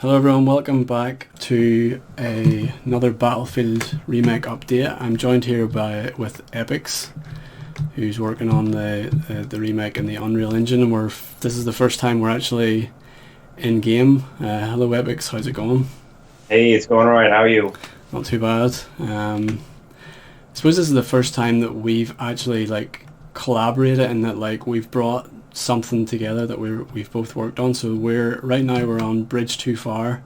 Hello everyone, welcome back to another Battlefield Remake update. I'm joined here with Epix, who's working on the remake in the Unreal Engine, and this is the first time we're actually in game. Hello Epix, how's it going? Hey, it's going alright. How are you? Not too bad. I suppose this is the first time that we've actually collaborated, and that we've brought something together that we've both worked on. So right now we're on Bridge Too Far,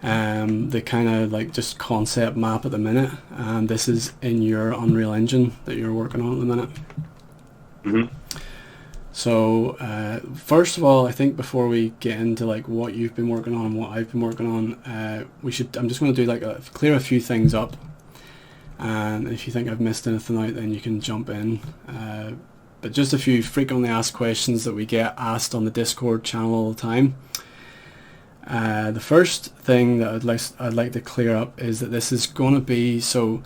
the kind of just concept map at the minute, and this is in your Unreal Engine that you're working on at the minute. Mm-hmm. So first of all, I think before we get into what you've been working on and what I've been working on, I'm just going to do clear a few things up, and if you think I've missed anything out, then you can jump in. But just a few frequently asked questions that we get asked on the Discord channel all the time. The first thing that I'd like to clear up is that this is going to be so.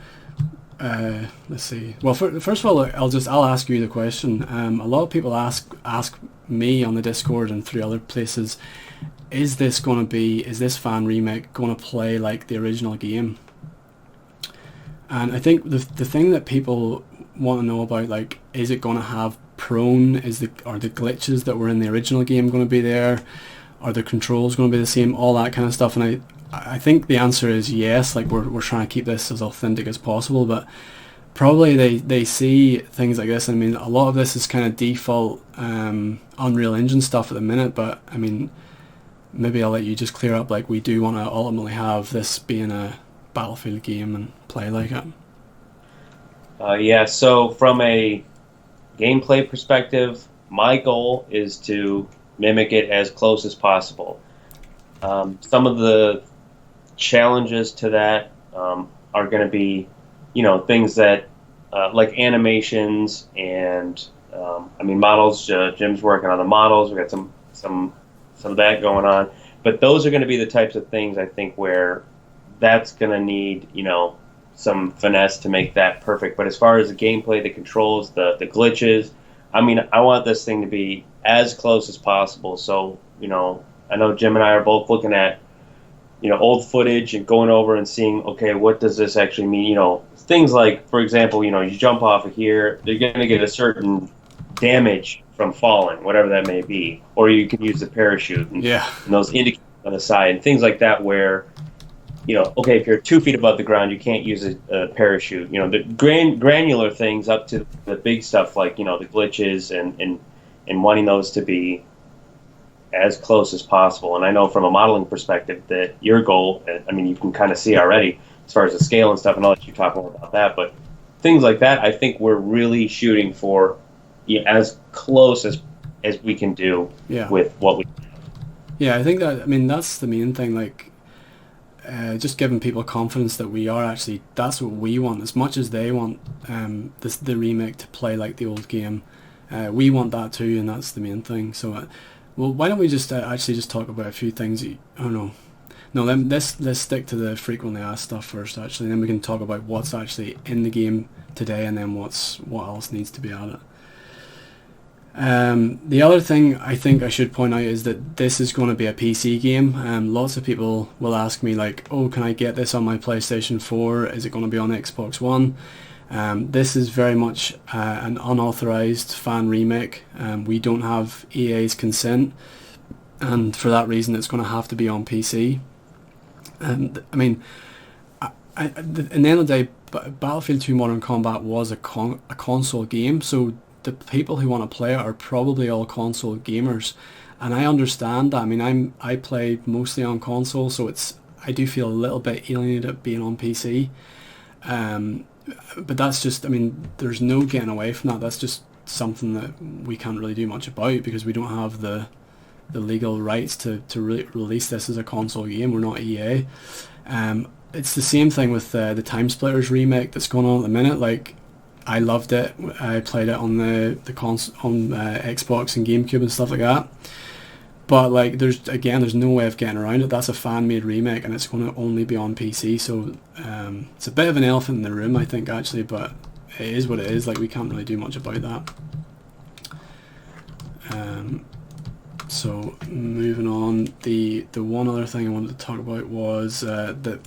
Let's see. Well, first of all, I'll ask you the question. A lot of people ask me on the Discord and through other places, is this fan remake going to play like the original game? And I think the thing that people want to know about, is it going to have prone? Are the glitches that were in the original game going to be there? Are the controls going to be the same? All that kind of stuff. And I think the answer is yes. We're trying to keep this as authentic as possible, but probably they see things like this. I mean, a lot of this is kind of default Unreal Engine stuff at the minute, but I mean, maybe I'll let you just clear up. We do want to ultimately have this being a Battlefield game and play like it. Yeah, so from a gameplay perspective, my goal is to mimic it as close as possible. Some of the challenges to that are going to be, things that like animations and models. Jim's working on the models. We got some of that going on, but those are going to be the types of things I think where that's going to need some finesse to make that perfect. But as far as the gameplay, the controls, the glitches, I want this thing to be as close as possible. So, I know Jim and I are both looking at, old footage and going over and seeing, okay, what does this actually mean? Things like, for example, you jump off of here, they're going to get a certain damage from falling, whatever that may be. Or you can use the parachute and those indicators on the side and things like that where, okay, if you're 2 feet above the ground, you can't use a parachute. The granular things up to the big stuff like, the glitches and wanting those to be as close as possible. And I know from a modeling perspective that your goal, you can kind of see already as far as the scale and stuff, and I'll let you talk more about that. But things like that, I think we're really shooting for as close as we can do with what we have. Yeah, I think that's the main thing. Just giving people confidence that we are actually, that's what we want as much as they want the remake to play like the old game. We want that too, and that's the main thing. So well, why don't we just actually just talk about a few things let's stick to the frequently asked stuff first, actually, and then we can talk about what's actually in the game today and then what else needs to be added. The other thing I think I should point out is that this is going to be a PC game. Lots of people will ask me oh, can I get this on my PlayStation 4? Is it going to be on Xbox One? This is very much an unauthorized fan remake. We don't have EA's consent, and for that reason it's going to have to be on PC. And in the end of the day, Battlefield 2 Modern Combat was a console game, so the people who want to play it are probably all console gamers, and I understand that. I play mostly on console, so I do feel a little bit alienated being on PC. But that's just, there's no getting away from that. That's just something that we can't really do much about because we don't have the legal rights to release this as a console game. We're not EA. It's the same thing with the Time Splitters remake that's going on at the minute. I loved it. I played it on the console, on Xbox and GameCube and stuff like that. But there's no way of getting around it. That's a fan-made remake, and it's going to only be on PC. So it's a bit of an elephant in the room, I think, actually. But it is what it is. We can't really do much about that. So moving on, the one other thing I wanted to talk about was that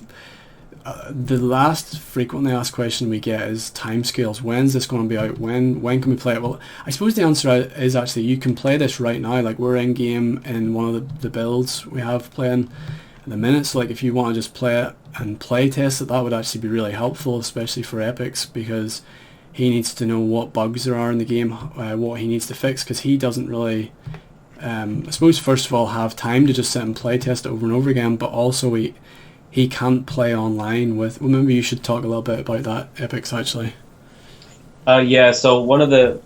the last frequently asked question we get is timescales. When's this going to be out? When can we play it? Well, I suppose the answer is actually you can play this right now. Like, we're in game in one of the builds we have playing at the minute. So like, if you want to just play it and play test it, that would actually be really helpful, especially for Epix, because he needs to know what bugs there are in the game, what he needs to fix, because he doesn't really, I suppose, first of all, have time to just sit and play test it over and over again, but also he can't play online with. Well, maybe you should talk a little bit about that, Epix, actually. Yeah. So one of the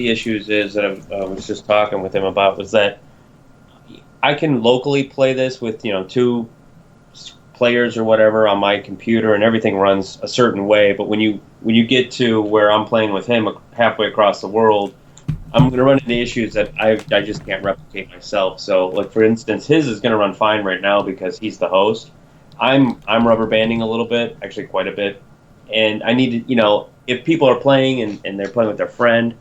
issues is that I was just talking with him about was that I can locally play this with 2 players or whatever on my computer, and everything runs a certain way. But when you get to where I'm playing with him halfway across the world, I'm going to run into issues that I just can't replicate myself. So, like, for instance, his is going to run fine right now because he's the host. I'm rubber banding a little bit, actually quite a bit, and I need to, if people are playing and they're playing with their friend,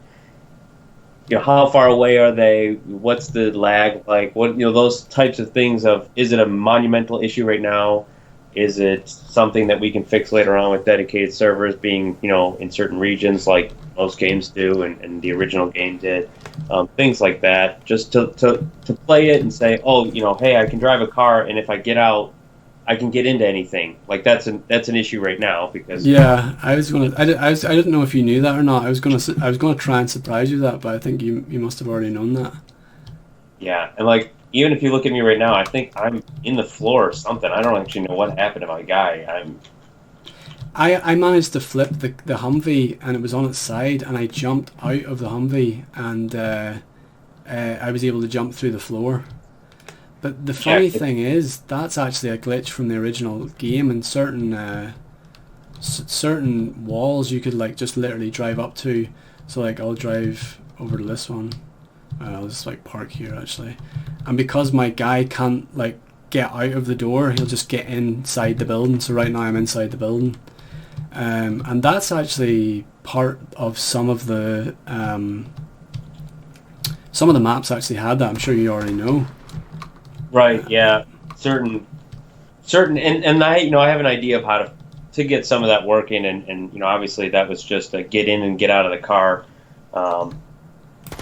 how far away are they? What's the lag like? What, those types of things of, is it a monumental issue right now? Is it something that we can fix later on with dedicated servers being, in certain regions like most games do and the original game did? Things like that. Just to play it and say, oh, hey, I can drive a car, and if I get out, I can get into anything. Like, that's an issue right now because I didn't know if you knew that or not. I was gonna try and surprise you with that, but I think you must have already known that. Yeah, and like, even if you look at me right now, I think I'm in the floor or something. I don't actually know what happened to my guy. I managed to flip the Humvee, and it was on its side, and I jumped out of the Humvee, and I was able to jump through the floor. But the funny thing is, that's actually a glitch from the original game, and certain walls you could like just literally drive up to. So like, I'll drive over to this one. I'll just like park here actually, and because my guy can't like get out of the door, he'll just get inside the building. So right now I'm inside the building, and that's actually part of some of the maps actually had that. I'm sure you already know. Right. Yeah. Certain, and I have an idea of how to get some of that working, and obviously that was just a get in and get out of the car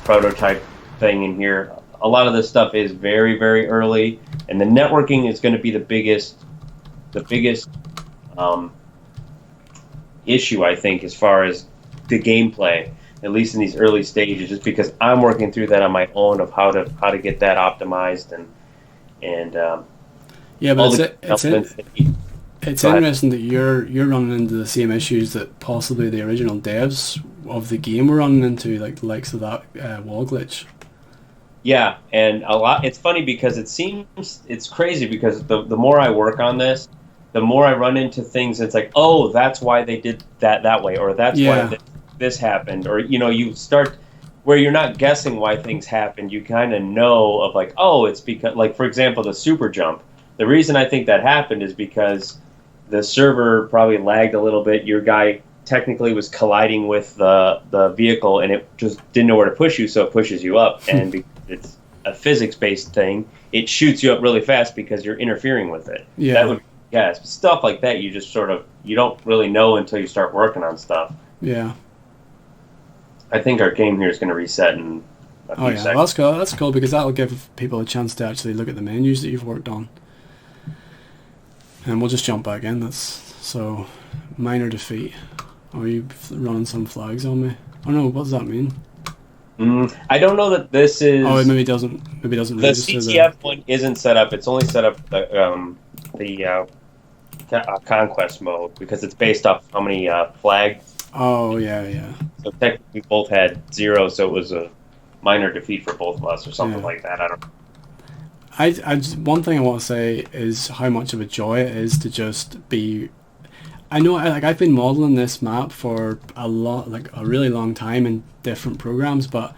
prototype thing in here. A lot of this stuff is very, very early, and the networking is going to be the biggest issue, I think, as far as the gameplay, at least in these early stages, just because I'm working through that on my own of how to get that optimized and yeah, but it's interesting that you're running into the same issues that possibly the original devs of the game were running into, like the likes of that wall glitch. Yeah, and a lot. It's funny because it's crazy because the more I work on this, the more I run into things. It's like, oh, that's why they did that way, or that's why this happened, or you start where you're not guessing why things happen. You kind of know of like, oh, it's because, like, for example, the super jump. The reason I think that happened is because the server probably lagged a little bit. Your guy technically was colliding with the vehicle, and it just didn't know where to push you, so it pushes you up. And because it's a physics-based thing, it shoots you up really fast because you're interfering with it. Yeah. That would, stuff like that. You just you don't really know until you start working on stuff. Yeah. I think our game here is going to reset in a few seconds. Well, that's cool. That's cool because that'll give people a chance to actually look at the menus that you've worked on. And we'll just jump back in. So minor defeat. Are you running some flags on me? Oh no, what does that mean? I don't know that this is. Oh, it maybe doesn't register. The CTF one isn't set up. It's only set up the conquest mode because it's based off how many flags. Oh yeah. So technically, we both had 0, so it was a minor defeat for both of us, or something like that. I don't know. One thing I want to say is how much of a joy it is to just be. I know, I've been modeling this map for a really long time in different programs, but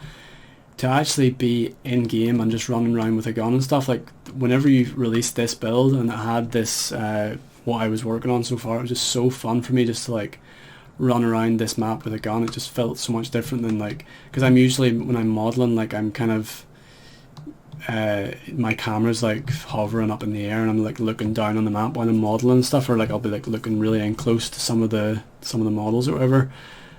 to actually be in game and just running around with a gun and stuff, like whenever you released this build and it had this what I was working on so far, it was just so fun for me just to like run around this map with a gun. It just felt so much different than like, because I'm usually, when I'm modeling, like I'm kind of my camera's like hovering up in the air and I'm like looking down on the map while I'm modeling and stuff, or like I'll be like looking really in close to some of the models or whatever.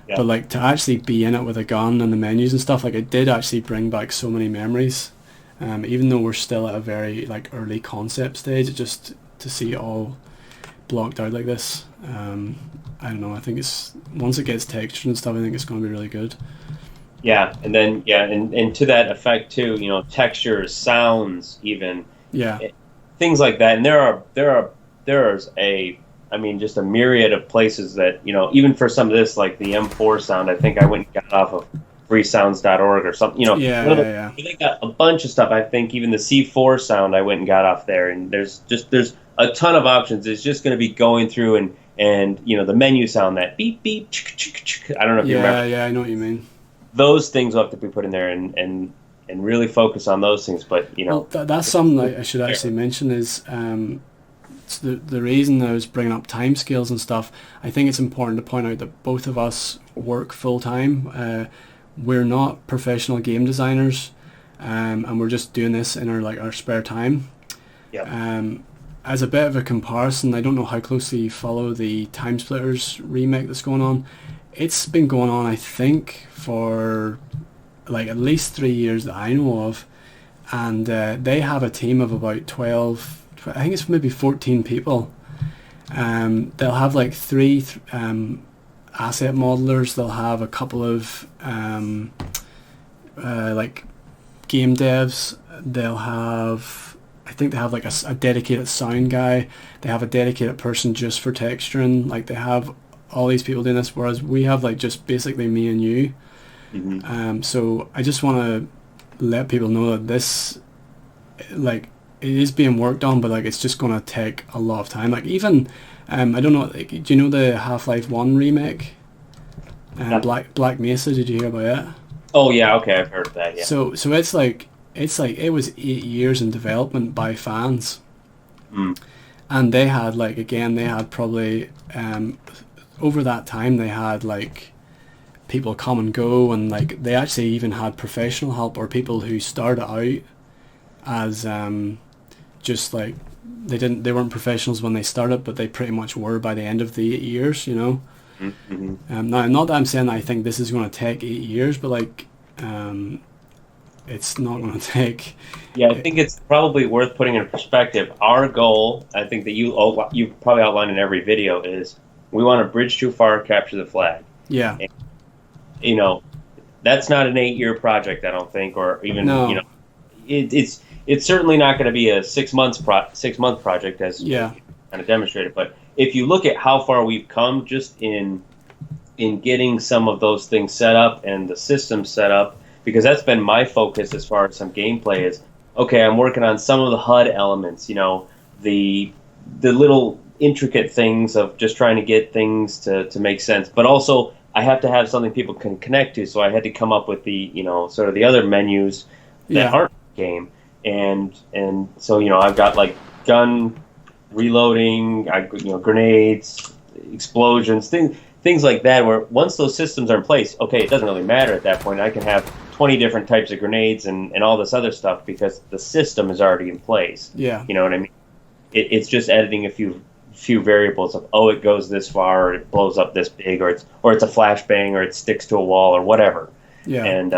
Yeah. But like to actually be in it with a gun and the menus and stuff, like it did actually bring back so many memories. Even though we're still at a very like early concept stage, just to see it all blocked out like this, I don't know, I think it's, once it gets textured and stuff, I think it's going to be really good. Yeah, and then and to that effect too, you know, textures, sounds, even things like that. And there's I mean, just a myriad of places that, you know, even for some of this, like the M4 sound, I think I went and got off of freesounds.org or something. You know, they got a bunch of stuff. I think even the C4 sound I went and got off there. And there's a ton of options. It's just going to be going through and you know, the menu sound, that beep beep. I don't know if you remember. Yeah, I know what you mean. Those things will have to be put in there and really focus on those things. But you know, well, that's something that I should actually mention is the reason I was bringing up timescales and stuff. I think it's important to point out that both of us work full time. We're not professional game designers, and we're just doing this in our spare time. Yeah. As a bit of a comparison, I don't know how closely you follow the Time Splitters remake that's going on. It's been going on, I think, for like at least 3 years that I know of, and they have a team of about 12, I think it's maybe 14 people. They'll have like 3 asset modelers, they'll have a couple of like game devs, they'll have, I think they have like a dedicated sound guy, they have a dedicated person just for texturing, like they have all these people doing this, whereas we have like just basically me and you. Mm-hmm. So I just want to let people know that this, like, it is being worked on, but like it's just going to take a lot of time. Like even I don't know, like, do you know the Half-Life 1 remake? Black Mesa, did you hear about it? Oh yeah, okay, I've heard of that. Yeah. So it's like it was 8 years in development by fans, and they had like, again, they had probably over that time they had like people come and go, and like they actually even had professional help or people who started out as just like they weren't professionals when they started, but they pretty much were by the end of the 8 years, you know. Mm-hmm. Now, not that I'm saying that I think this is going to take 8 years, but like it's not going to take. Yeah, I think it's probably worth putting in perspective. Our goal, I think that you probably outlined in every video, is we want to bridge too far, capture the flag. Yeah. And, you know, that's not an 8-year project, I don't think, or even you know, it's certainly not going to be a 6 month project, as kind of demonstrated. But if you look at how far we've come just in getting some of those things set up and the system set up, because that's been my focus as far as some gameplay is, okay, I'm working on some of the HUD elements, you know, the little intricate things of just trying to get things to make sense. But also I have to have something people can connect to, so I had to come up with the, you know, sort of the other menus that aren't game. And so, you know, I've got like gun reloading, grenades, explosions, things like that, where once those systems are in place, okay, it doesn't really matter at that point. I can have 20 different types of grenades and all this other stuff because the system is already in place. Yeah. You know what I mean? It's just editing a few variables of, oh, it goes this far, or it blows up this big, or it's a flashbang, or it sticks to a wall, or whatever. Yeah. And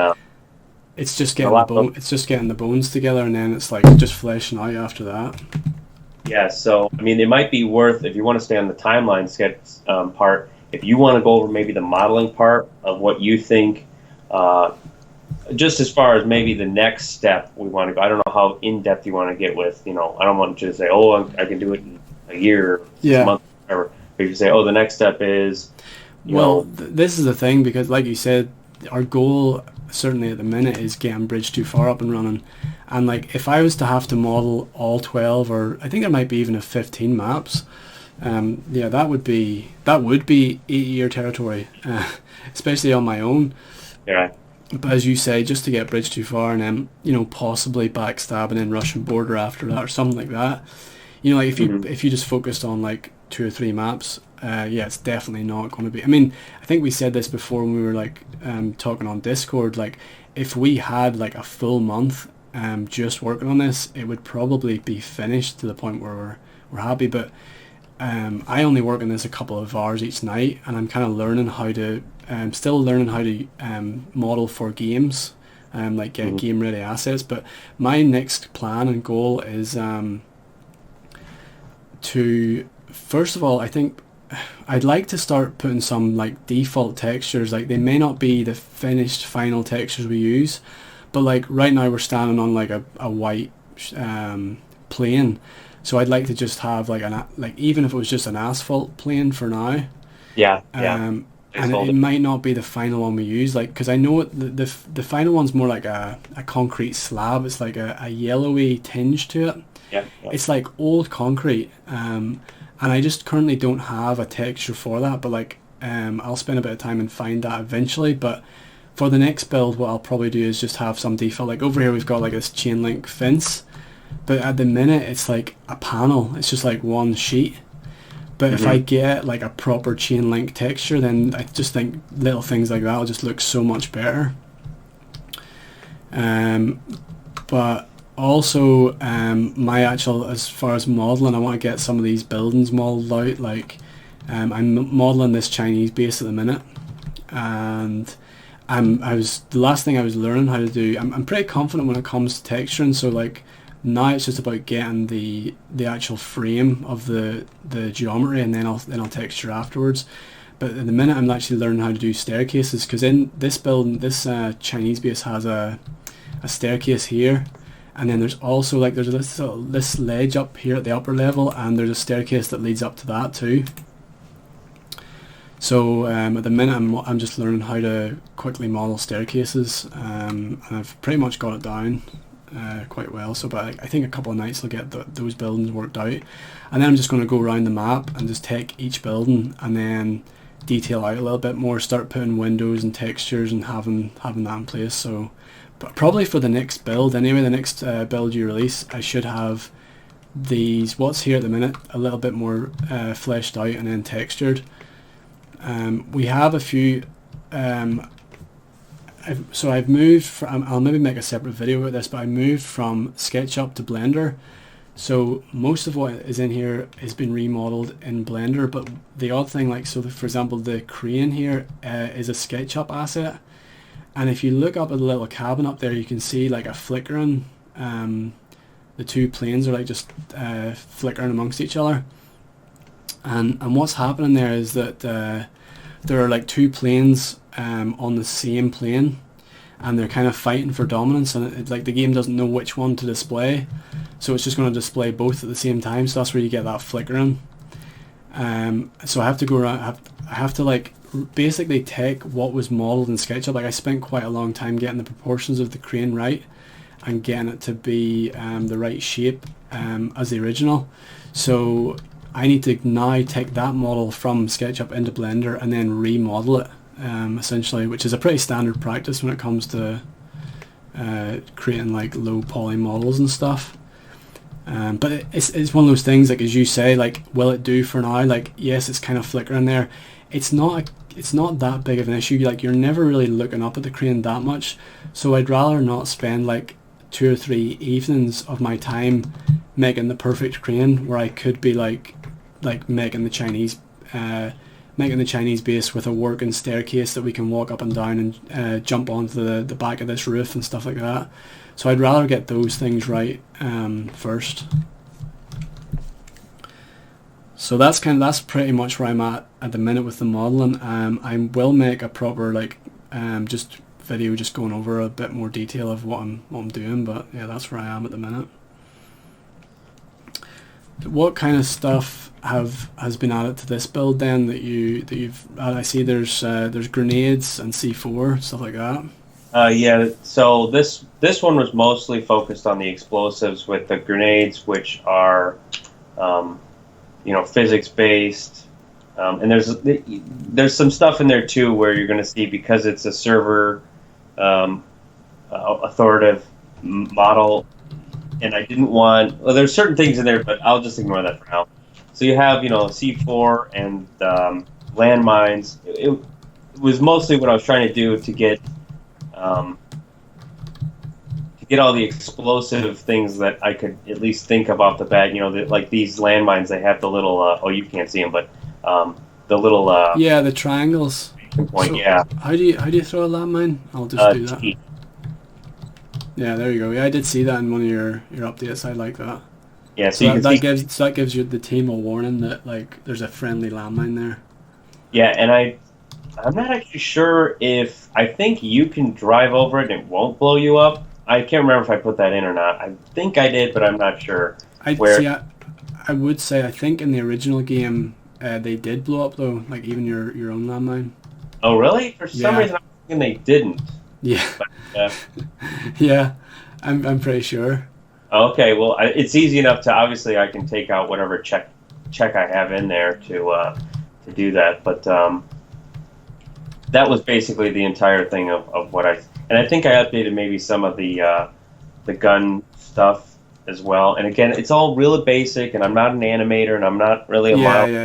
it's just getting the bones together, and then it's like just fleshing out after that. Yeah. So I mean, it might be worth, if you want to stay on the timeline sketch part, if you want to go over maybe the modeling part of what you think, just as far as maybe the next step we want to go. I don't know how in depth you want to get with, you know, I don't want you to say, oh, I can do it in a year, 6 months, whatever. But if you say, oh, the next step is, this is the thing, because like you said, our goal certainly at the minute is getting Bridge Too Far up and running. And like, if I was to have to model all 12, or I think there might be even 15 maps, that would be 8-year territory, especially on my own. Yeah. But as you say, just to get Bridge Too Far, and then, you know, possibly backstab and then Russian border after that, or something like that. You know, like if you just focused on like 2 or 3 maps, it's definitely not going to be. I mean, I think we said this before when we were like talking on Discord. Like, if we had like a full month just working on this, it would probably be finished to the point where we're happy. But I only work on this a couple of hours each night, and I'm kind of learning how to, still learning how to model for games, like get game ready assets. But my next plan and goal is to, first of all, I think I'd like to start putting some like default textures. Like they may not be the finished final textures we use, but like right now we're standing on like a white plane. So I'd like to just have like even if it was just an asphalt plane for now. Yeah. And it might not be the final one we use, like, because I know the final one's more like a concrete slab. It's like a yellowy tinge to it. Yeah. It's like old concrete, and I just currently don't have a texture for that. But like, I'll spend a bit of time and find that eventually. But for the next build, what I'll probably do is just have some default. Like over here, we've got like this chain link fence, but at the minute it's like a panel. It's just like one sheet. But if I get like a proper chain link texture, then I just think little things like that will just look so much better. But also my actual, as far as modeling, I want to get some of these buildings modeled out. Like I'm modeling this Chinese base at the minute, and the last thing I was learning how to do. I'm pretty confident when it comes to texturing. So like, now it's just about getting the actual frame of the geometry, and then I'll texture afterwards. But at the minute I'm actually learning how to do staircases, because in this building, this Chinese base has a staircase here, and then there's also like there's this ledge up here at the upper level, and there's a staircase that leads up to that too. So at the minute I'm just learning how to quickly model staircases, and I've pretty much got it down quite well. So but I think a couple of nights I'll get those buildings worked out, and then I'm just going to go around the map and just take each building and then detail out a little bit more, start putting windows and textures and having that in place. So but probably for the next build anyway, the next build you release, I should have these, what's here at the minute, a little bit more fleshed out and then textured. We have a few I've moved from, I'll maybe make a separate video about this, but I moved from SketchUp to Blender. So most of what is in here has been remodeled in Blender, but the odd thing, like, so for example, the crane here is a SketchUp asset. And if you look up at the little cabin up there, you can see like a flickering, the two planes are like just flickering amongst each other. And what's happening there is that there are like two planes on the same plane, and they're kind of fighting for dominance, and it's like the game doesn't know which one to display, so it's just going to display both at the same time. So that's where you get that flickering. So I have to go around, I have to like basically take what was modeled in SketchUp. Like I spent quite a long time getting the proportions of the crane right and getting it to be the right shape as the original. So I need to now take that model from SketchUp into Blender and then remodel it, essentially, which is a pretty standard practice when it comes to creating like low poly models and stuff. But it's one of those things, like as you say, like will it do for now? Like yes, it's kind of flickering there. It's not that big of an issue. Like you're never really looking up at the crane that much, so I'd rather not spend like 2 or 3 evenings of my time making the perfect crane where I could be like making the Chinese base with a working staircase that we can walk up and down and jump onto the back of this roof and stuff like that. So I'd rather get those things right first. So that's pretty much where I'm at the minute with the modeling. I will make a proper like just video just going over a bit more detail of what I'm doing, but yeah, that's where I am at the minute. What kind of stuff has been added to this build then that you've I see there's grenades and C4 stuff like that. Yeah, so this one was mostly focused on the explosives, with the grenades, which are physics based, and there's some stuff in there too where you're going to see, because it's a server authoritative model, and I didn't want, well, there's certain things in there, but I'll just ignore that for now. So you have C4 and landmines. It was mostly what I was trying to do to get all the explosive things that I could at least think of off the bat. Like these landmines, they have the little. Oh, you can't see them, but the little. Yeah, the triangles. Point. So Yeah. how do you throw a landmine? I'll just do that. T. Yeah, there you go. Yeah, I did see that in one of your updates. I like that. Yeah, so that gives you the team a warning that like there's a friendly landmine there. Yeah, and I'm not actually sure if I think you can drive over it and it won't blow you up. I can't remember if I put that in or not. I think I did, but I'm not sure. I would say I think in the original game they did blow up though, like even your own landmine. Oh really? For some reason I'm thinking they didn't. Yeah. But, yeah, I'm pretty sure. Okay, well, it's easy enough to obviously I can take out whatever check I have in there to do that. But that was basically the entire thing of what and I think I updated maybe some of the gun stuff as well. And again, it's all really basic, and I'm not an animator, and I'm not really a model.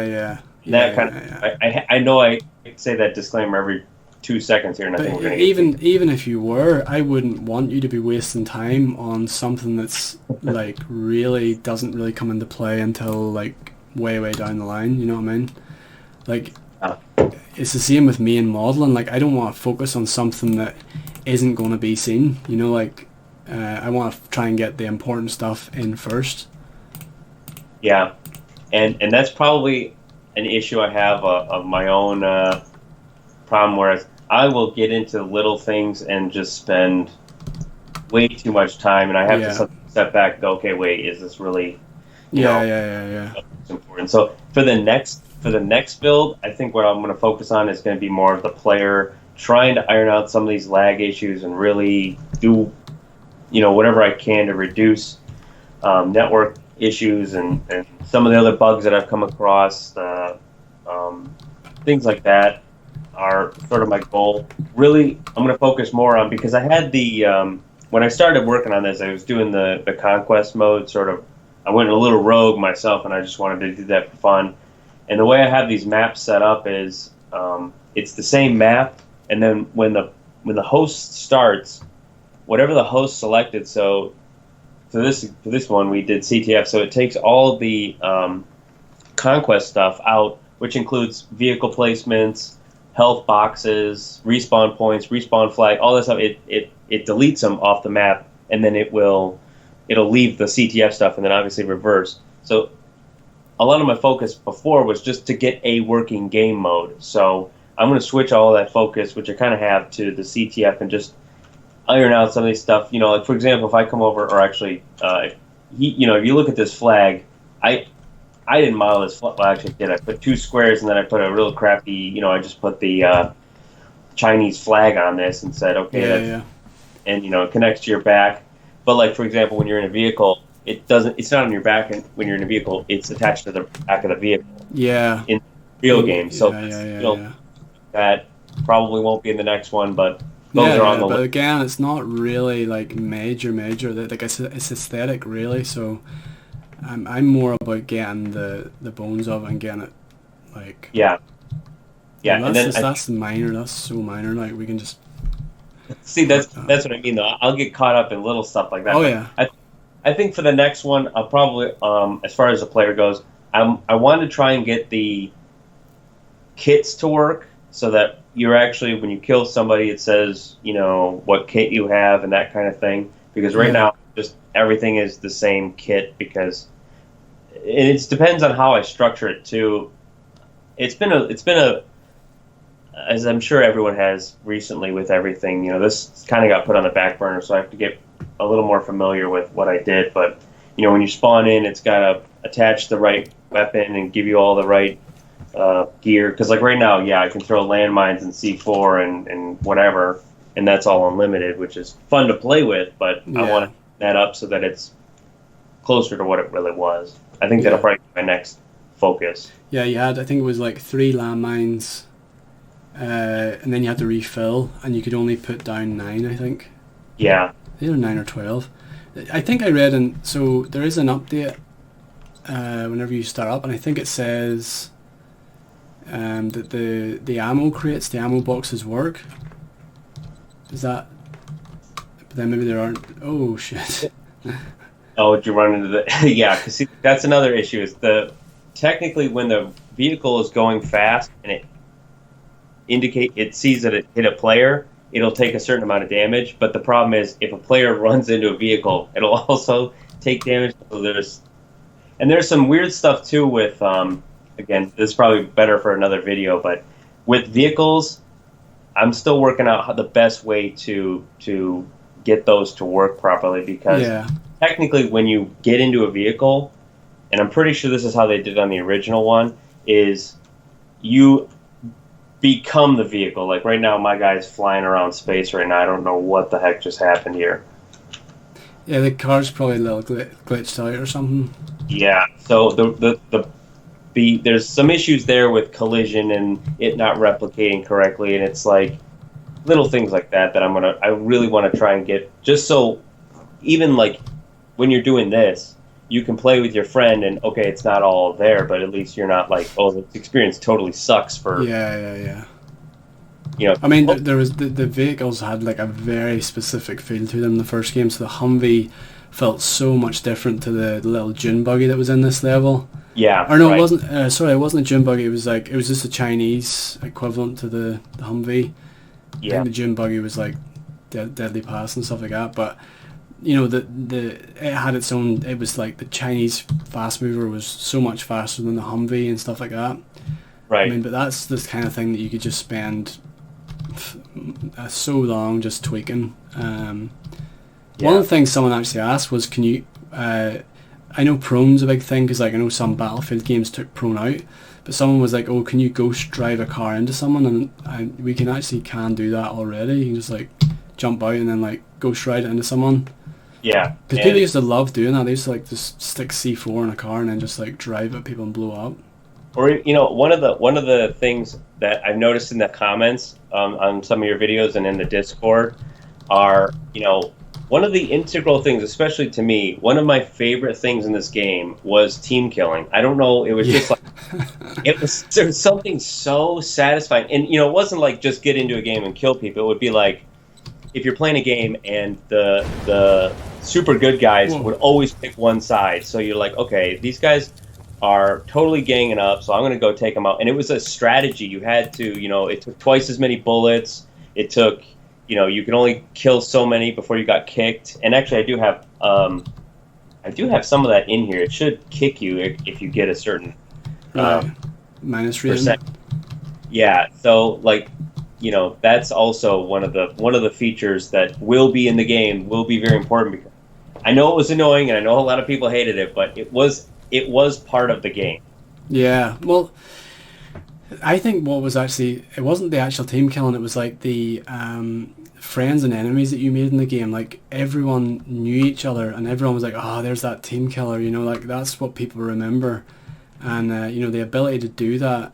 I know I say that disclaimer every 2 seconds here, and I think we're going to even if you were, I wouldn't want you to be wasting time on something that's like really doesn't really come into play until like way down the line. You know what I mean? Like it's the same with me in modeling. Like I don't want to focus on something that isn't going to be seen. You know, like I want to try and get the important stuff in first. Yeah, and that's probably an issue I have of my own problem, whereas I will get into little things and just spend way too much time, and I have to step back and go, okay, wait, is this really important? So for the next build, I think what I'm going to focus on is going to be more of the player trying to iron out some of these lag issues and really do whatever I can to reduce network issues and some of the other bugs that I've come across, things like that are sort of my goal. Really, I'm going to focus more on, because I had when I started working on this, I was doing the conquest mode, sort of. I went a little rogue myself, and I just wanted to do that for fun. And the way I have these maps set up is it's the same map, and then when the host starts, whatever the host selected, so for this one we did CTF, so it takes all the conquest stuff out, which includes vehicle placements, health boxes, respawn points, respawn flag, all this stuff. It deletes them off the map, and then it'll leave the CTF stuff, and then obviously reverse. So a lot of my focus before was just to get a working game mode. So I'm going to switch all of that focus, which I kind of have, to the CTF and just iron out some of these stuff. Like for example, if I come over, or actually, if you look at this flag, I didn't model this flag. Well, actually, I put 2 squares, and then I put a real crappy. I just put the Chinese flag on this and said, okay, and it connects to your back. But like for example, when you're in a vehicle, it doesn't. It's not on your back, and when you're in a vehicle, it's attached to the back of the vehicle. Yeah. In real games, so that probably won't be in the next one, but. Those are on the but again, it's not really like major. Like it's aesthetic really. So I'm more about getting the bones of it and getting it like. Yeah. And that's minor. That's so minor. Like we can just. See, that's what I mean though. I'll get caught up in little stuff like that. Oh yeah. I think for the next one, I'll probably as far as the player goes, I want to try and get the kits to work so that. You're actually, when you kill somebody, it says, what kit you have and that kind of thing. Because right now, just everything is the same kit, because it depends on how I structure it too. It's been a, as I'm sure everyone has recently with everything, this kind of got put on the back burner, so I have to get a little more familiar with what I did. But, when you spawn in, it's got to attach the right weapon and give you all the right gear, because like right now, I can throw landmines and C4 and whatever, and that's all unlimited, which is fun to play with, but I want to that up so that it's closer to what it really was. I think that'll probably be my next focus. Yeah, you had, I think it was like 3 landmines, and then you had to refill, and you could only put down 9, I think. Yeah. Either 9 or 12. I think I read, so there is an update whenever you start up, and I think it says that the ammo crates, the ammo boxes work. Is that? But then maybe there aren't. Oh shit. Oh, did you run into the? Yeah, because that's another issue. Is technically when the vehicle is going fast and it sees that it hit a player, it'll take a certain amount of damage. But the problem is if a player runs into a vehicle, it'll also take damage. So there's some weird stuff too with again, this is probably better for another video, but with vehicles, I'm still working out the best way to get those to work properly, because technically when you get into a vehicle, and I'm pretty sure this is how they did it on the original one, is you become the vehicle. Like right now my guy's flying around space right now. I don't know what the heck just happened here. Yeah, the car's probably a little glitched out or something. Yeah, so there's some issues there with collision and it not replicating correctly, and it's like little things like that I really want to try and get, just so even like when you're doing this, you can play with your friend and okay, it's not all there, but at least you're not like, oh, this experience totally sucks for. Yeah. You know, I mean, there was the vehicles had like a very specific feel to them in the first game. So the Humvee felt so much different to the little dune buggy that was in this level. Yeah. Or no, right. it wasn't. Sorry, it wasn't a dune buggy. It was just a Chinese equivalent to the Humvee. Yeah. I think the dune buggy was like Deadly Pass and stuff like that. But you know, it had its own. It was like the Chinese fast mover was so much faster than the Humvee and stuff like that. Right. I mean, but that's the kind of thing that you could just spend so long just tweaking. One of the things someone actually asked was, can you? I know prone's a big thing because like I know some Battlefield games took prone out, but someone was like, "Oh, can you ghost drive a car into someone?" And we can do that already. You can just like jump out and then like ghost ride it into someone. Yeah. Because people used to love doing that. They used to like just stick C4 in a car and then just like drive at people and blow up. Or you know, one of the things that I've noticed in the comments on some of your videos and in the Discord are, you know, one of the integral things, especially to me, one of my favorite things in this game was team killing. I don't know, it was just like there was something so satisfying, and you know, it wasn't like just get into a game and kill people. It would be like if you're playing a game and the super good guys would always pick one side, so you're like, okay, these guys are totally ganging up, so I'm going to go take them out. And it was a strategy. You had to, you know, it took twice as many bullets. It took, you know, you can only kill so many before you got kicked. And actually, I do have some of that in here. It should kick you if you get a certain minus rating. percent. Yeah. So like, you know, that's also one of the features that will be in the game, will be very important, because I know it was annoying and I know a lot of people hated it, but it was part of the game. Yeah, well, I think what was actually, it wasn't the actual team killing, it was like the friends and enemies that you made in the game. Like everyone knew each other and everyone was like, oh, there's that team killer, you know, like that's what people remember. And you know, the ability to do that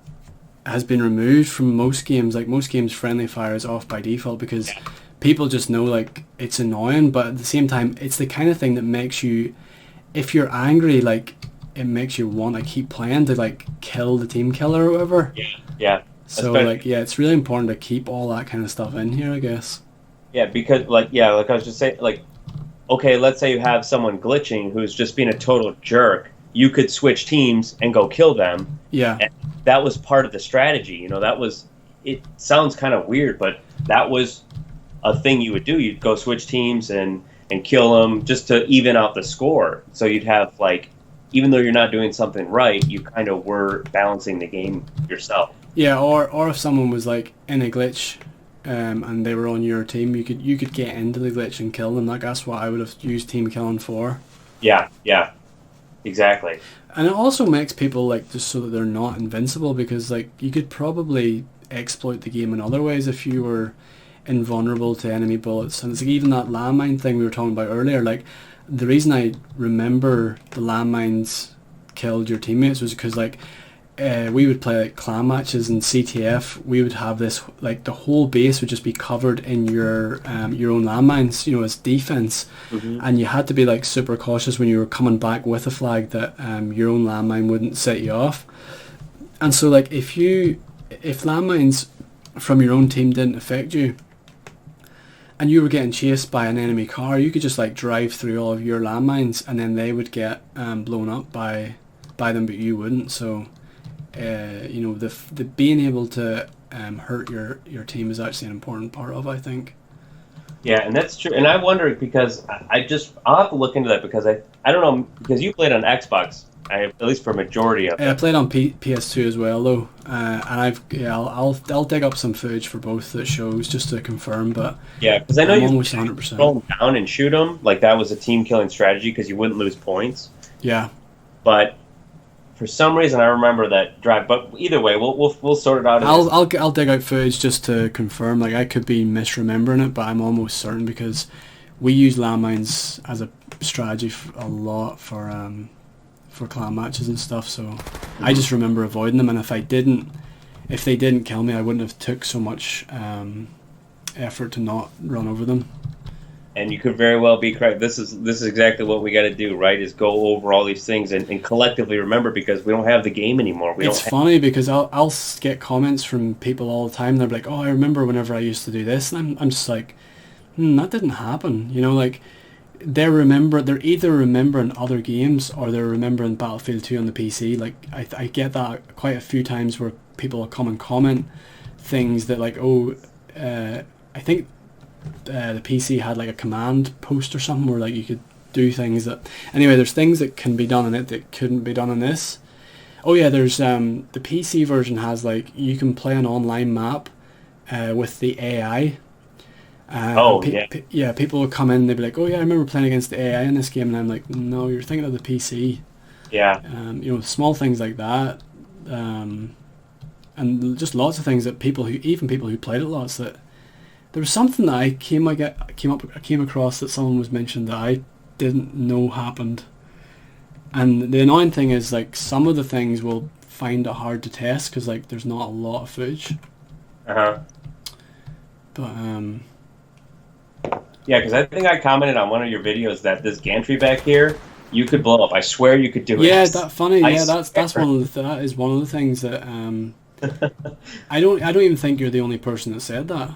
has been removed from most games. Like most games, friendly fire is off by default because people just know like it's annoying, but at the same time it's the kind of thing that makes you, if you're angry, like it makes you want to keep playing to like kill the team killer or whatever. Yeah. So like, yeah, it's really important to keep all that kind of stuff in here, I guess. Yeah, because like I was just saying, like, okay, let's say you have someone glitching who's just being a total jerk. You could switch teams and go kill them. Yeah. And that was part of the strategy. You know, it sounds kind of weird, but that was a thing you would do. You'd go switch teams and kill them just to even out the score. So you'd have like, even though you're not doing something right, you kind of were balancing the game yourself. Yeah, or if someone was like in a glitch, and they were on your team, you could get into the glitch and kill them. Like that's what I would have used team killing for. Yeah, exactly. And it also makes people like just so that they're not invincible, because like you could probably exploit the game in other ways if you were invulnerable to enemy bullets. And it's like even that landmine thing we were talking about earlier. Like the reason I remember the landmines killed your teammates was because like we would play like clan matches in CTF. We would have this like the whole base would just be covered in your own landmines, you know, as defense. And you had to be like super cautious when you were coming back with a flag that your own landmine wouldn't set you off. And so like if landmines from your own team didn't affect you, and you were getting chased by an enemy car, you could just like drive through all of your landmines, and then they would get blown up by them, but you wouldn't. So, you know, the being able to hurt your team is actually an important part of, I think. Yeah, and that's true. And I wonder because I'll have to look into that because I don't know because you played on Xbox, at least for a majority of it. I played on PS2 as well though, and I'll dig up some footage for both that shows just to confirm. But yeah, because I know I'm you almost 100%. Roll them down and shoot them like that was a team killing strategy because you wouldn't lose points. Yeah, but for some reason I remember that drive. But either way, we'll sort it out. I'll dig out footage just to confirm. Like I could be misremembering it, but I'm almost certain because we use landmines as a strategy a lot for clan matches and stuff. So I just remember avoiding them, and if they didn't kill me, I wouldn't have took so much effort to not run over them. And you could very well be correct. This is exactly what we got to do, right? Is go over all these things and collectively remember because we don't have the game anymore. It's funny because I'll get comments from people all the time. They're like, "Oh, I remember whenever I used to do this," and I'm just like, that didn't happen. You know, like they're either remembering other games or they're remembering Battlefield 2 on the PC. Like I get that quite a few times where people will come and comment things that like, I think. The PC had like a command post or something where like you could do things that anyway there's things that can be done in it that couldn't be done in this. Oh yeah, there's the PC version has like you can play an online map with the AI. Yeah, people will come in, they'll be like, oh yeah, I remember playing against the AI in this game, and I'm like, no, you're thinking of the PC. Yeah. You know, small things like that, and just lots of things that people who played it lots that. There was something that I came across that someone was mentioned that I didn't know happened, and the annoying thing is like some of the things we'll find it hard to test because like there's not a lot of footage. But yeah, because I think I commented on one of your videos that this gantry back here you could blow up. I swear you could do it. Yeah, that's funny. Yeah, that is one of the things that I don't even think you're the only person that said that.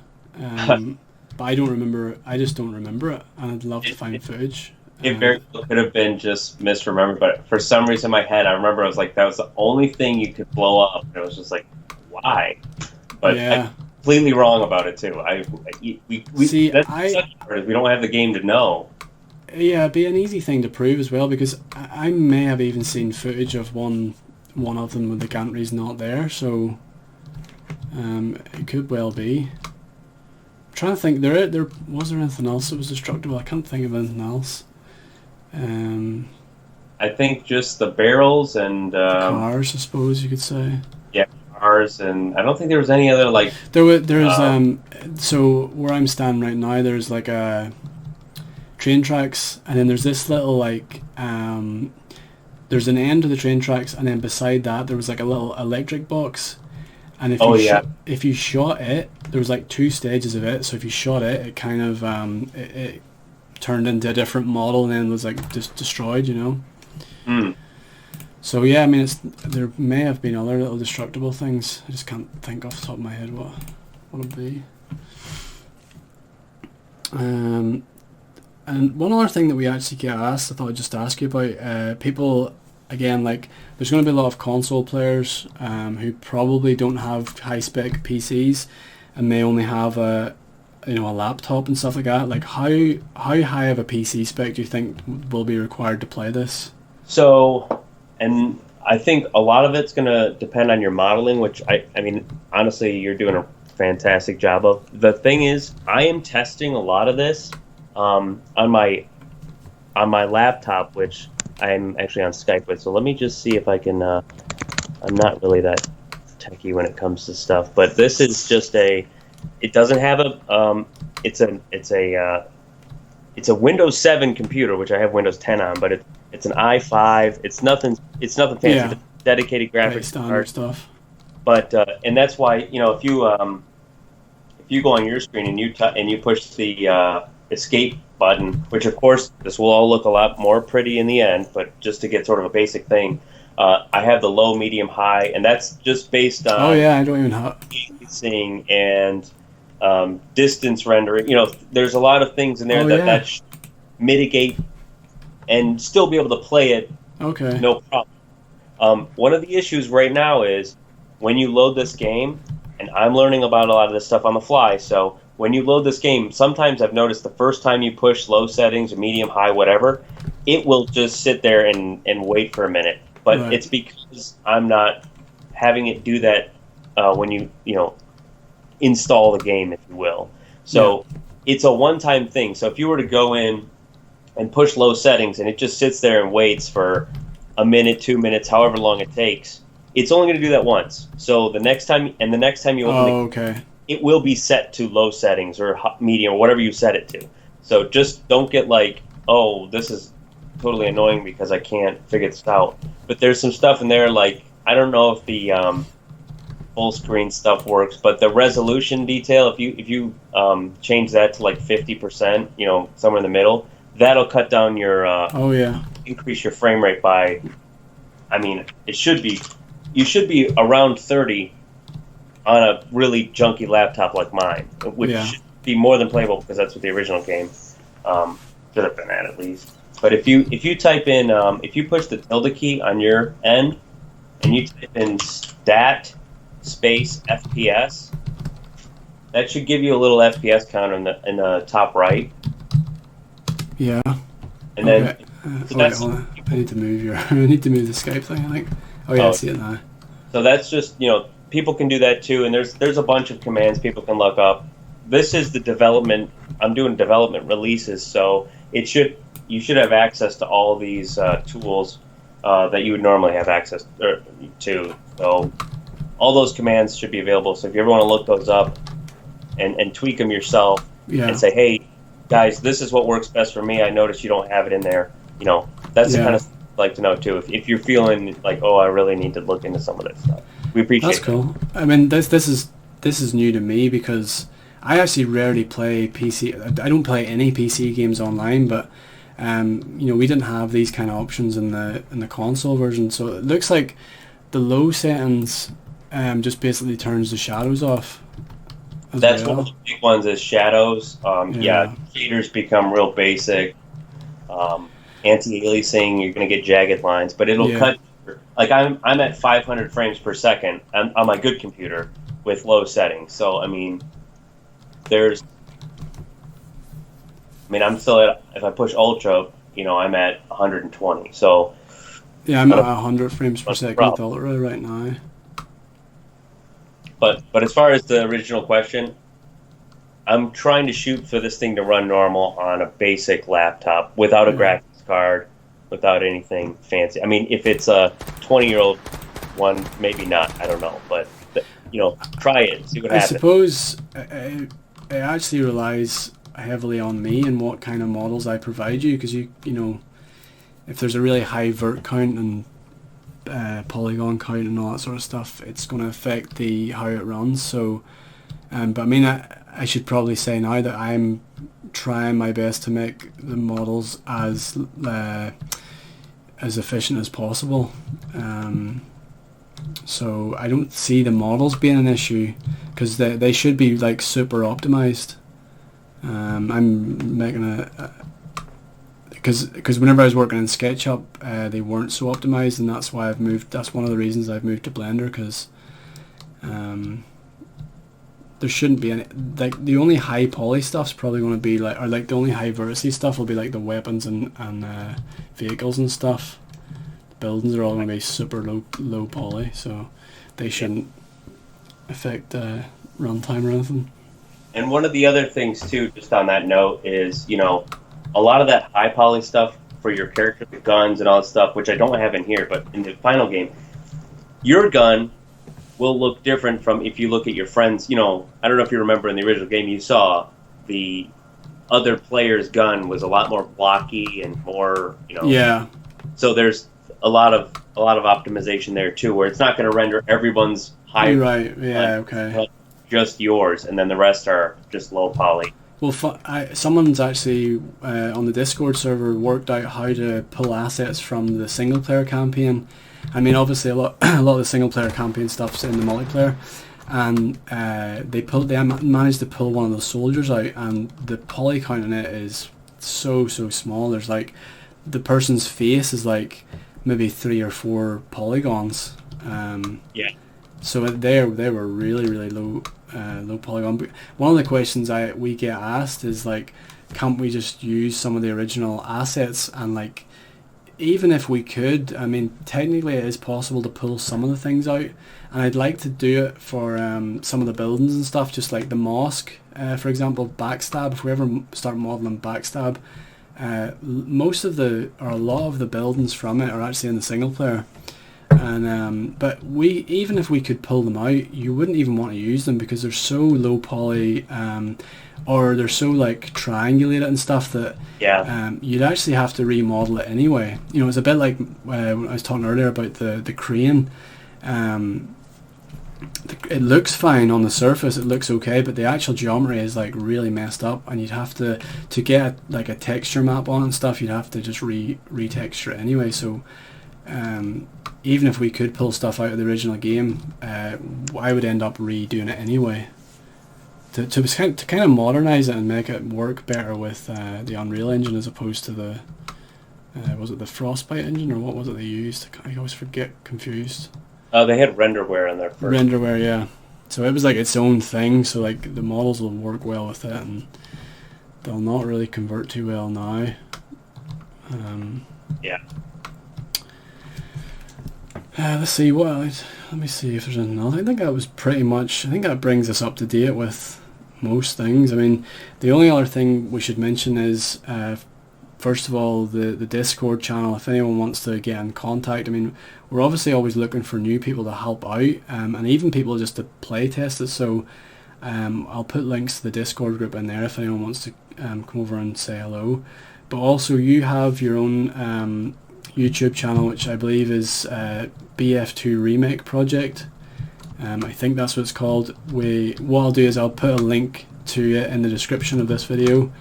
But I don't remember. I just don't remember it, and I'd love to find footage. It very well could have been just misremembered, but for some reason in my head, I remember I was like, that was the only thing you could blow up, and it was just like, why? But yeah. I'm completely wrong about it too. We don't have the game to know. Yeah, it'd be an easy thing to prove as well because I may have even seen footage of one of them with the gantries not there, so it could well be. Trying to think, there was there anything else that was destructible? I can't think of anything else. I think just the barrels and cars, I suppose you could say. Yeah, cars, and I don't think there was any other like. There's so where I'm standing right now, there's like a train tracks, and then there's this little like there's an end to the train tracks, and then beside that there was like a little electric box. And if you shot it, there was like 2 stages of it. So if you shot it, it kind of it turned into a different model and then was like just destroyed, you know. So yeah, I mean, there may have been other little destructible things. I just can't think off the top of my head what it'd be. And one other thing that we actually get asked, I thought I'd just ask you about. People, again, like there's going to be a lot of console players who probably don't have high spec PCs and may only have a laptop and stuff like that. Like how high of a PC spec do you think will be required to play this? So, and I think a lot of it's going to depend on your modeling, which I mean, honestly, you're doing a fantastic job of. The thing is, I am testing a lot of this on my laptop, which I'm actually on Skype with. So let me just see if I can. I'm not really that techie when it comes to stuff, but this is just a. It doesn't have a. It's a Windows 7 computer, which I have Windows 10 on, but it's an i5. It's nothing fancy. Yeah. Dedicated graphics standard stuff. But and that's why if you go on your screen and you push the escape button, which of course this will all look a lot more pretty in the end, but just to get sort of a basic thing, I have the low, medium, high, and that's just based on. Oh yeah, I don't even have. Seeing and distance rendering. There's a lot of things in there that should mitigate and still be able to play it. Okay. No problem. One of the issues right now is when you load this game, and I'm learning about a lot of this stuff on the fly, so when you load this game, sometimes I've noticed the first time you push low settings or medium, high, whatever, it will just sit there and wait for a minute. But it's because I'm not having it do that when you install the game, if you will. So it's a one-time thing. So if you were to go in and push low settings and it just sits there and waits for a minute, 2 minutes, however long it takes, it's only going to do that once. So the next time you open it will be set to low settings or medium or whatever you set it to. So just don't get like, oh, this is totally annoying because I can't figure this out. But there's some stuff in there like, I don't know if the full screen stuff works, but the resolution detail, if you change that to like 50%, somewhere in the middle, that'll cut down your increase your frame rate by, you should be around 30 on a really junky laptop like mine, which should be more than playable because that's what the original game should have been at least. But if you type in if you push the tilde key on your end and you type in stat space FPS, that should give you a little FPS counter in the top right. Yeah. And then hold on. I need to move the Skype thing, I think. I see it now. So that's just, people can do that too, and there's a bunch of commands people can look up. This is the development. I'm doing development releases, so you should have access to all these tools that you would normally have access to. So all those commands should be available. So if you ever want to look those up and tweak them yourself and say, hey, guys, this is what works best for me. I noticed you don't have it in there. That's the kind of stuff I'd like to know too. If you're feeling like, oh, I really need to look into some of that stuff. We appreciate That's cool. This is new to me because I actually rarely play PC. I don't play any PC games online, but we didn't have these kind of options in the console version. So it looks like the low settings just basically turns the shadows off. That's one of the big ones is shadows. Shaders become real basic. Anti-aliasing, you're going to get jagged lines, but it'll cut. Like I'm at 500 frames per second on my good computer with low settings. So I'm still at, if I push ultra, I'm at 120. So I'm at 100 frames per second with ultra right now. But as far as the original question, I'm trying to shoot for this thing to run normal on a basic laptop without a graphics card, without anything fancy. If it's a 20-year-old one, maybe not. I don't know, but try it, see what happens. I suppose it actually relies heavily on me and what kind of models I provide you, because if there's a really high vert count and polygon count and all that sort of stuff, it's going to affect how it runs. So, but I should probably say now that I'm trying my best to make the models as efficient as possible. So I don't see the models being an issue because they should be like super optimized. I'm making because whenever I was working in SketchUp, they weren't so optimized, and that's why I've moved. That's one of the reasons I've moved to Blender, because there shouldn't be any, like, the only high poly stuff's probably going to be like the only high vertice stuff will be like the weapons and vehicles and stuff. The buildings are all going to be super low poly, so they shouldn't affect runtime or anything. And one of the other things too, just on that note, is a lot of that high poly stuff for your character, the guns and all that stuff, which I don't have in here, but in the final game, your gun will look different from if you look at your friends. I don't know if you remember in the original game, you saw the other player's gun was a lot more blocky and more, Yeah. So there's a lot of optimization there too, where it's not going to render everyone's high. Right. Yeah. Okay. Just yours, and then the rest are just low poly. Well, someone's actually on the Discord server worked out how to pull assets from the single player campaign. Obviously a lot of the single player campaign stuff's in the multiplayer, and they managed to pull one of the soldiers out, and the poly count in it is so small. There's like the person's face is like maybe 3 or 4 polygons. Yeah. So they were really low polygon. But one of the questions we get asked is like, can't we just use some of the original assets? And like, even if we could, I mean, technically it is possible to pull some of the things out, and I'd like to do it for some of the buildings and stuff, just like the mosque, for example, backstab. If we ever start modeling backstab, most of or a lot of the buildings from it are actually in the single player. And but even if we could pull them out, you wouldn't even want to use them because they're so low poly, or they're so like triangulated and stuff that you'd actually have to remodel it anyway. You know, it's a bit like when I was talking earlier about the crane. It looks fine on the surface, it looks okay, but the actual geometry is like really messed up, and you'd have to get like a texture map on it and stuff, you'd have to just retexture it anyway. So even if we could pull stuff out of the original game, I would end up redoing it anyway to kind of modernize it and make it work better with the Unreal Engine as opposed to the was it the Frostbite engine, or what was it they used? I always confused. They had renderware in there first. Renderware, yeah. So it was like its own thing, so like the models will work well with it, and they'll not really convert too well now. Yeah. Let's see let me see if there's anything else. I think that was pretty much. I think that brings us up to date with most things. I mean, the only other thing we should mention is, first of all, the Discord channel. If anyone wants to get in contact, I mean, we're obviously always looking for new people to help out, and even people just to play test it. So I'll put links to the Discord group in there if anyone wants to come over and say hello. But also, you have your own YouTube channel, which I believe is BF2 Remake Project. I think that's what it's called. What I'll do is I'll put a link to it in the description of this video,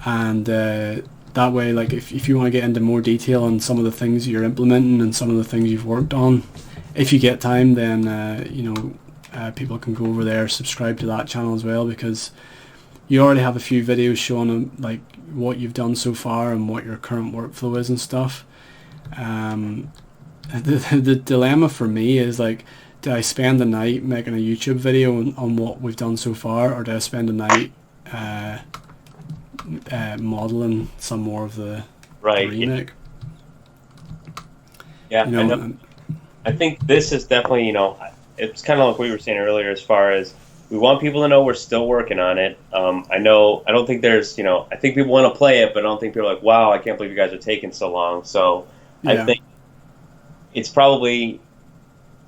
and that way, like if you want to get into more detail on some of the things you're implementing and some of the things you've worked on, if you get time, then people can go over there, subscribe to that channel as well, because you already have a few videos showing like what you've done so far and what your current workflow is and stuff. The dilemma for me is like, do I spend the night making a YouTube video on what we've done so far, or do I spend the night modeling some more of the remake? Yeah, I know. I think this is definitely, it's kind of like what we were saying earlier, as far as we want people to know we're still working on it. I don't think there's, I think people want to play it, but I don't think people are like, wow, I can't believe you guys are taking so long. So I think it's probably,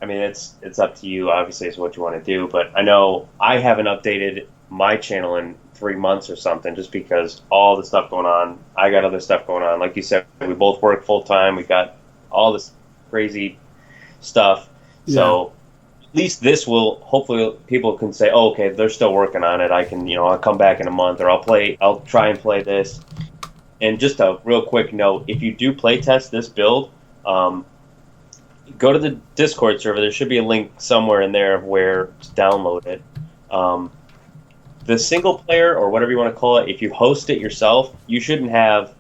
I mean, it's up to you, obviously, is what you want to do. But I know I haven't updated my channel in 3 months or something, just because all the stuff going on. I got other stuff going on. Like you said, we both work full time. We got all this crazy stuff. Yeah. So at least this will, hopefully people can say, oh, okay, they're still working on it. I can, I'll come back in a month, or I'll try and play this. And just a real quick note, if you do play test this build, go to the Discord server. There should be a link somewhere in there where to download it. The single player, or whatever you want to call it, if you host it yourself, you shouldn't have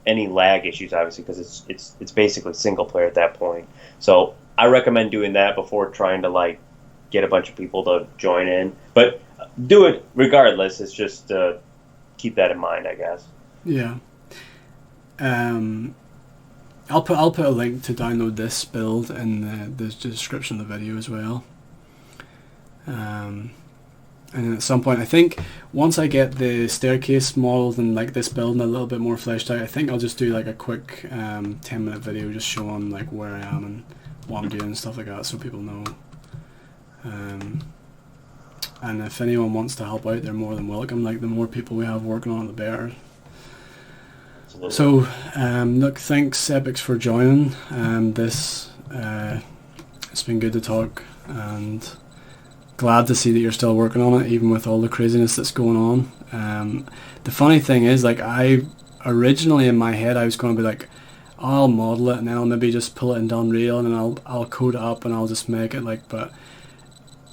any lag issues, obviously, because it's basically single player at that point. So I recommend doing that before trying to like get a bunch of people to join in. But do it regardless. It's just keep that in mind, I guess. Yeah. I'll put a link to download this build in the description of the video as well. And then at some point, I think once I get the staircase modeled and like this building a little bit more fleshed out, I think I'll just do like a quick 10-minute video just showing like where I am and what I'm doing and stuff like that, so people know. And if anyone wants to help out, they're more than welcome. Like, the more people we have working on it, the better. Absolutely. So, look, thanks Epics for joining. It's been good to talk, and glad to see that you're still working on it, even with all the craziness that's going on. The funny thing is, like, I originally in my head I was going to be like, I'll model it and then I'll maybe just pull it into Unreal and then I'll code it up and I'll just make it, like, but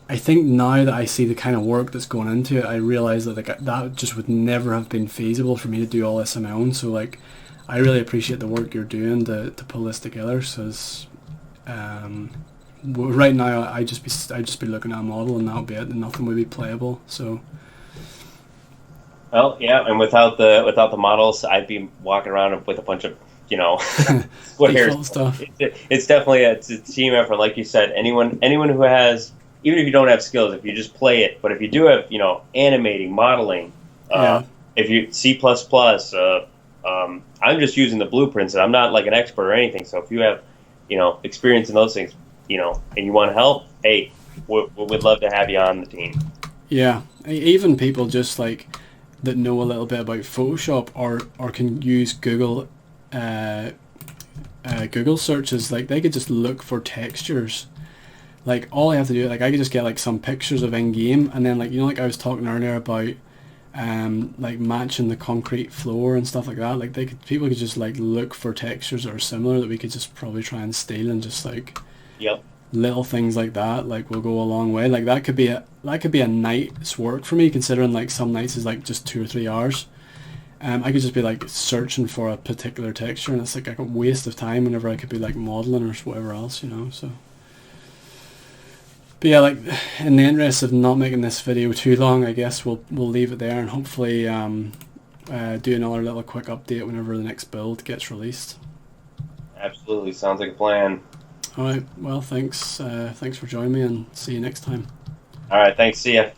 I think now that I see the kind of work that's going into it, I realise that like that just would never have been feasible for me to do all this on my own. So like, I really appreciate the work you're doing to pull this together. So right now I'd just be looking at a model and that'll be it, and nothing would be playable. So. Well, yeah, and without the models, I'd be walking around with a bunch of squares. Stuff. It's definitely it's a team effort, like you said. Anyone who has, even if you don't have skills, if you just play it, but if you do have animating, modeling, if you C++, I'm just using the blueprints, and I'm not like an expert or anything. So if you have experience in those things, and you want to help, hey, we'd love to have you on the team. Yeah, even people just like that know a little bit about Photoshop or can use Google Google searches, like they could just look for textures. Like all I have to do, like I could just get like some pictures of in-game, and then like I was talking earlier about like matching the concrete floor and stuff like that. Like people could just like look for textures that are similar that we could just probably try and steal, and just like little things like that like will go a long way. Like that could be a night's work for me, considering like some nights is like just 2 or 3 hours. I could just be like searching for a particular texture, and it's like a waste of time whenever I could be like modeling or whatever else, so. But yeah, like in the interest of not making this video too long, I guess we'll leave it there, and hopefully do another little quick update whenever the next build gets released. Absolutely, sounds like a plan. All right, well, thanks for joining me, and see you next time. All right, thanks, see ya.